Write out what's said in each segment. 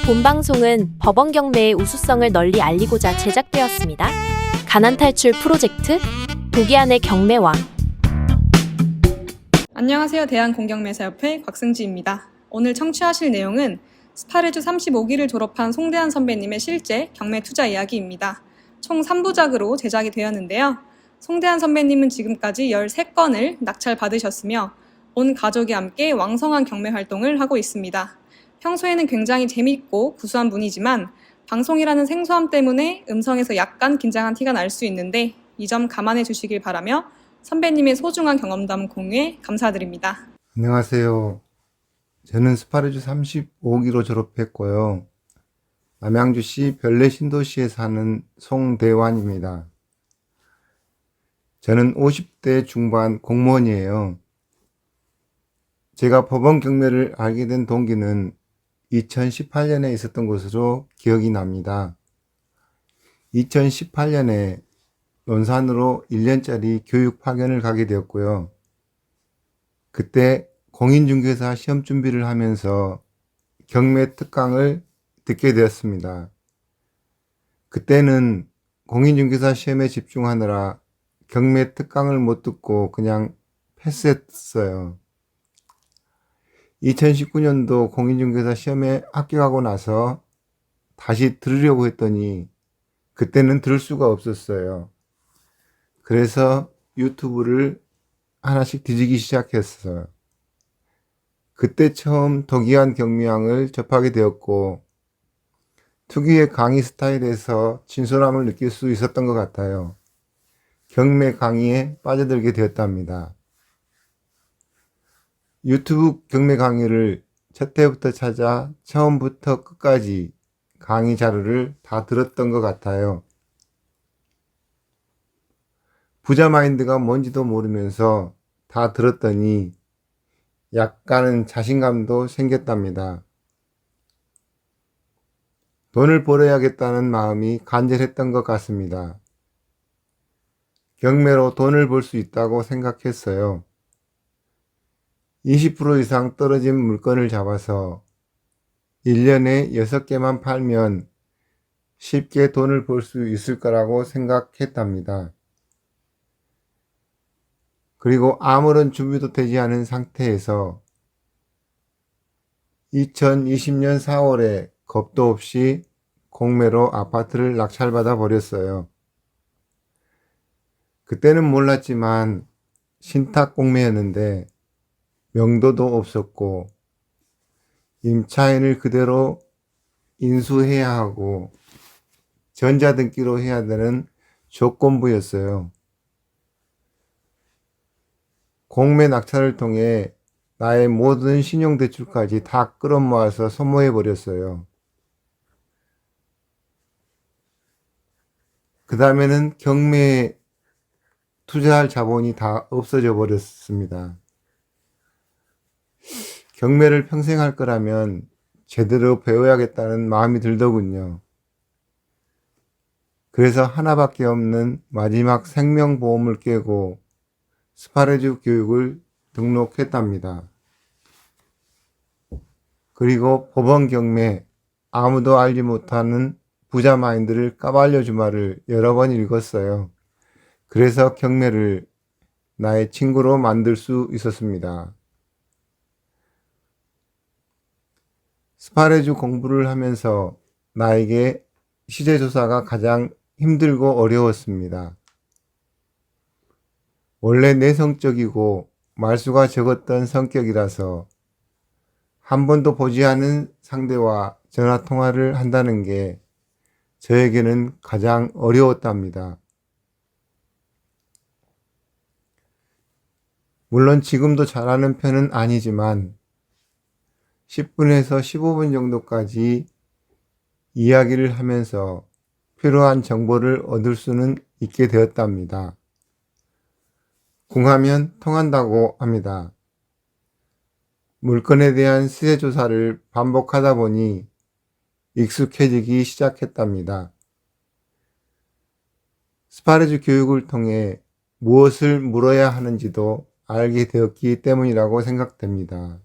본 방송은 법원 경매의 우수성을 널리 알리고자 제작되었습니다. 가난 탈출 프로젝트 독이안의 경매왕. 안녕하세요. 대한공경매사협회 곽승지입니다. 오늘 청취하실 내용은 스파레주 35기를 졸업한 송대한 선배님의 실제 경매 투자 이야기입니다. 총 3부작으로 제작이 되었는데요. 송대한 선배님은 지금까지 13건을 낙찰받으셨으며 온 가족이 함께 왕성한 경매 활동을 하고 있습니다. 평소에는 굉장히 재밌고 구수한 분이지만 방송이라는 생소함 때문에 음성에서 약간 긴장한 티가 날 수 있는데 이 점 감안해 주시길 바라며 선배님의 소중한 경험담 공유에 감사드립니다. 안녕하세요. 저는 스파레주 35기로 졸업했고요. 남양주시 별내신도시에 사는 송대환입니다. 저는 50대 중반 공무원이에요. 제가 법원 경매를 알게 된 동기는 2018년에 있었던 것으로 기억이 납니다. 2018년에 논산으로 1년짜리 교육 파견을 가게 되었고요. 그때 공인중개사 시험 준비를 하면서 경매 특강을 듣게 되었습니다. 그때는 공인중개사 시험에 집중하느라 경매 특강을 못 듣고 그냥 패스했어요. 2019년도 공인중개사 시험에 합격하고 나서 다시 들으려고 했더니 그때는 들을 수가 없었어요. 그래서 유튜브를 하나씩 뒤지기 시작했어요. 그때 처음 독이안 경매왕을 접하게 되었고 특유의 강의 스타일에서 진솔함을 느낄 수 있었던 것 같아요. 경매 강의에 빠져들게 되었답니다. 유튜브 경매 강의를 첫 회부터 찾아 처음부터 끝까지 강의 자료를 다 들었던 것 같아요. 부자 마인드가 뭔지도 모르면서 다 들었더니 약간은 자신감도 생겼답니다. 돈을 벌어야겠다는 마음이 간절했던 것 같습니다. 경매로 돈을 벌 수 있다고 생각했어요. 20% 이상 떨어진 물건을 잡아서 1년에 6개만 팔면 쉽게 돈을 벌 수 있을 거라고 생각했답니다. 그리고 아무런 준비도 되지 않은 상태에서 2020년 4월에 겁도 없이 공매로 아파트를 낙찰받아 버렸어요. 그때는 몰랐지만 신탁 공매였는데 명도도 없었고 임차인을 그대로 인수해야 하고 전자등기로 해야 되는 조건부였어요. 공매 낙찰을 통해 나의 모든 신용대출까지 다 끌어모아서 소모해 버렸어요. 그 다음에는 경매에 투자할 자본이 다 없어져 버렸습니다. 경매를 평생 할 거라면 제대로 배워야겠다는 마음이 들더군요. 그래서 하나밖에 없는 마지막 생명보험을 깨고 스파레주 교육을 등록했답니다. 그리고 법원 경매 아무도 알지 못하는 부자 마인드를 까발려 주마를 여러 번 읽었어요. 그래서 경매를 나의 친구로 만들 수 있었습니다. 스파레주 공부를 하면서 나에게 시세조사가 가장 힘들고 어려웠습니다. 원래 내성적이고 말수가 적었던 성격이라서 한 번도 보지 않은 상대와 전화통화를 한다는 게 저에게는 가장 어려웠답니다. 물론 지금도 잘하는 편은 아니지만 10분에서 15분 정도까지 이야기를 하면서 필요한 정보를 얻을 수는 있게 되었답니다. 궁하면 통한다고 합니다. 물건에 대한 시세조사를 반복하다 보니 익숙해지기 시작했답니다. 스파레주 교육을 통해 무엇을 물어야 하는지도 알게 되었기 때문이라고 생각됩니다.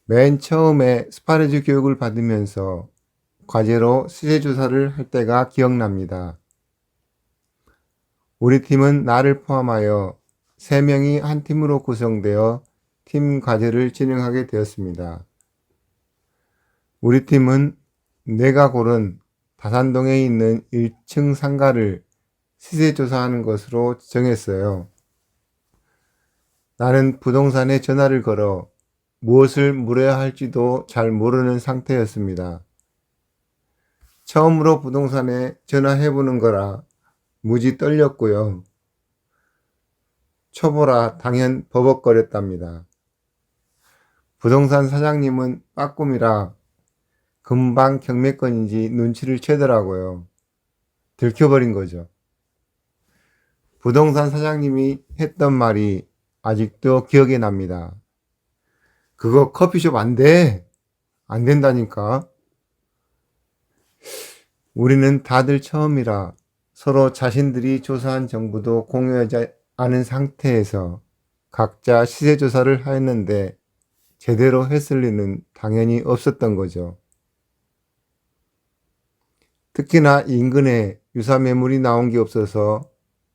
맨 처음에 스파르주 교육을 받으면서 과제로 시세 조사를 할 때가 기억납니다. 우리 팀은 나를 포함하여 3명이 한 팀으로 구성되어 팀 과제를 진행하게 되었습니다. 우리 팀은 내가 고른 다산동에 있는 1층 상가를 시세 조사하는 것으로 정했어요. 나는 부동산에 전화를 걸어 무엇을 물어야 할지도 잘 모르는 상태였습니다. 처음으로 부동산에 전화해보는 거라 무지 떨렸고요. 초보라 당연 버벅거렸답니다. 부동산 사장님은 빠꿈이라 금방 경매건인지 눈치를 채더라고요. 들켜버린 거죠. 부동산 사장님이 했던 말이 아직도 기억에 납니다. 그거 커피숍 안 돼. 안 된다니까. 우리는 다들 처음이라 서로 자신들이 조사한 정보도 공유하지 않은 상태에서 각자 시세 조사를 하였는데 제대로 했을 리는 당연히 없었던 거죠. 특히나 인근에 유사 매물이 나온 게 없어서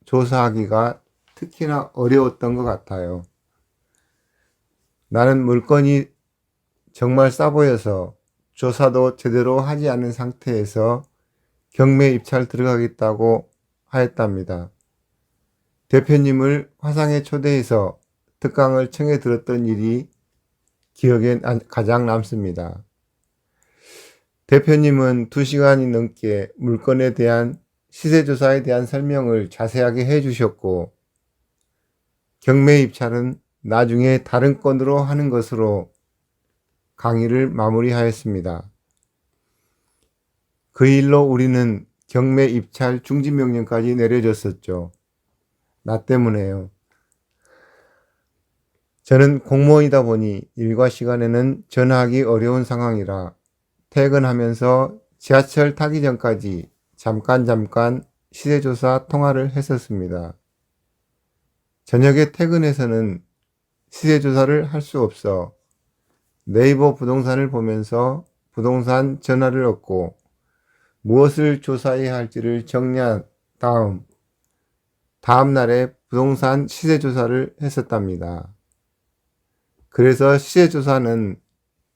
조사하기가 특히나 어려웠던 것 같아요. 나는 물건이 정말 싸 보여서 조사도 제대로 하지 않은 상태에서 경매 입찰 들어가겠다고 하였답니다. 대표님을 화상에 초대해서 특강을 청해 들었던 일이 기억에 가장 남습니다. 대표님은 2시간이 넘게 물건에 대한 시세조사에 대한 설명을 자세하게 해주셨고, 경매 입찰은 나중에 다른 건으로 하는 것으로 강의를 마무리하였습니다. 그 일로 우리는 경매 입찰 중지 명령까지 내려졌었죠. 나 때문에요. 저는 공무원이다 보니 일과 시간에는 전화하기 어려운 상황이라 퇴근하면서 지하철 타기 전까지 잠깐 시세조사 통화를 했었습니다. 저녁에 퇴근해서는 시세조사를 할 수 없어 네이버 부동산을 보면서 부동산 전화를 얻고 무엇을 조사해야 할지를 정리한 다음 날에 부동산 시세조사를 했었답니다. 그래서 시세조사는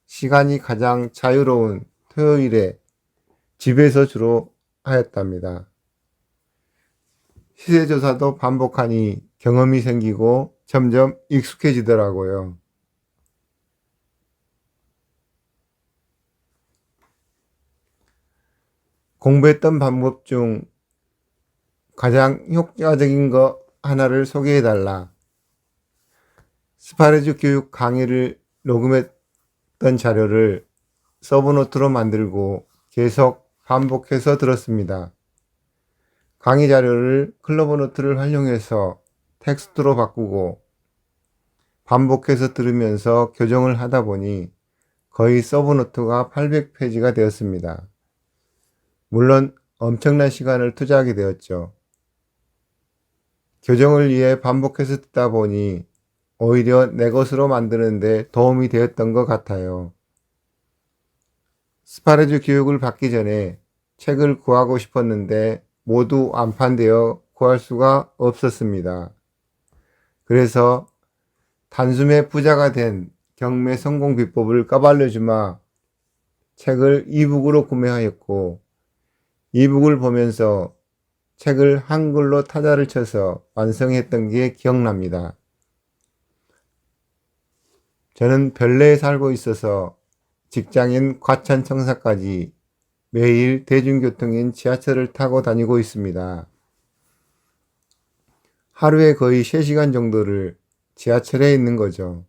시간이 가장 자유로운 토요일에 집에서 주로 하였답니다. 시세조사도 반복하니 경험이 생기고 점점 익숙해지더라고요. 공부했던 방법 중 가장 효과적인 거 하나를 소개해달라. 스파르주 교육 강의를 녹음했던 자료를 서브노트로 만들고 계속 반복해서 들었습니다. 강의 자료를 클로버노트를 활용해서 텍스트로 바꾸고 반복해서 들으면서 교정을 하다 보니 거의 서브노트가 800페이지가 되었습니다. 물론 엄청난 시간을 투자하게 되었죠. 교정을 위해 반복해서 듣다 보니 오히려 내 것으로 만드는데 도움이 되었던 것 같아요. 스파르주 교육을 받기 전에 책을 구하고 싶었는데 모두 안판되어 구할 수가 없었습니다. 그래서 단숨에 부자가 된 경매 성공 비법을 까발려주마 책을 이북으로 구매하였고, 이북을 보면서 책을 한글로 타자를 쳐서 완성했던 게 기억납니다. 저는 별내에 살고 있어서 직장인 과천청사까지 매일 대중교통인 지하철을 타고 다니고 있습니다. 하루에 거의 3시간 정도를 지하철에 있는 거죠.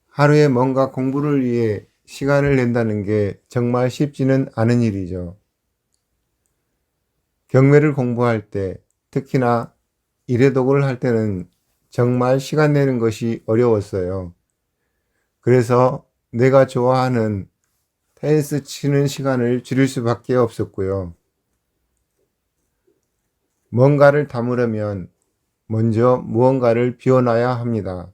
하루에 뭔가 공부를 위해 시간을 낸다는 게 정말 쉽지는 않은 일이죠. 경매를 공부할 때, 특히나 일회독을 할 때는 정말 시간 내는 것이 어려웠어요. 그래서 내가 좋아하는 테니스 치는 시간을 줄일 수밖에 없었고요. 뭔가를 담으려면 먼저 무언가를 비워놔야 합니다.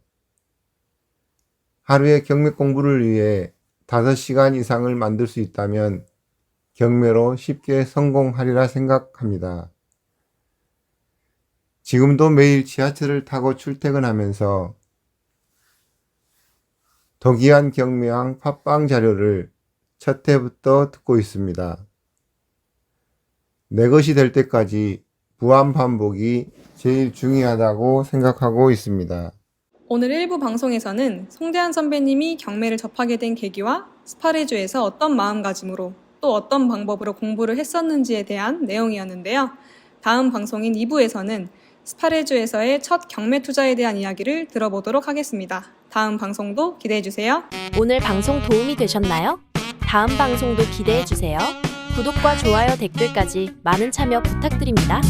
하루에 경매 공부를 위해 5시간 이상을 만들 수 있다면 경매로 쉽게 성공하리라 생각합니다. 지금도 매일 지하철을 타고 출퇴근하면서 도기한 경매왕 팟빵 자료를 첫 회부터 듣고 있습니다. 내 것이 될 때까지 무한 반복이 제일 중요하다고 생각하고 있습니다. 오늘 1부 방송에서는 송대한 선배님이 경매를 접하게 된 계기와 스파레주에서 어떤 마음가짐으로 또 어떤 방법으로 공부를 했었는지에 대한 내용이었는데요. 다음 방송인 2부에서는 스파레주에서의 첫 경매 투자에 대한 이야기를 들어보도록 하겠습니다. 다음 방송도 기대해주세요. 오늘 방송 도움이 되셨나요? 다음 방송도 기대해주세요. 구독과 좋아요, 댓글까지 많은 참여 부탁드립니다.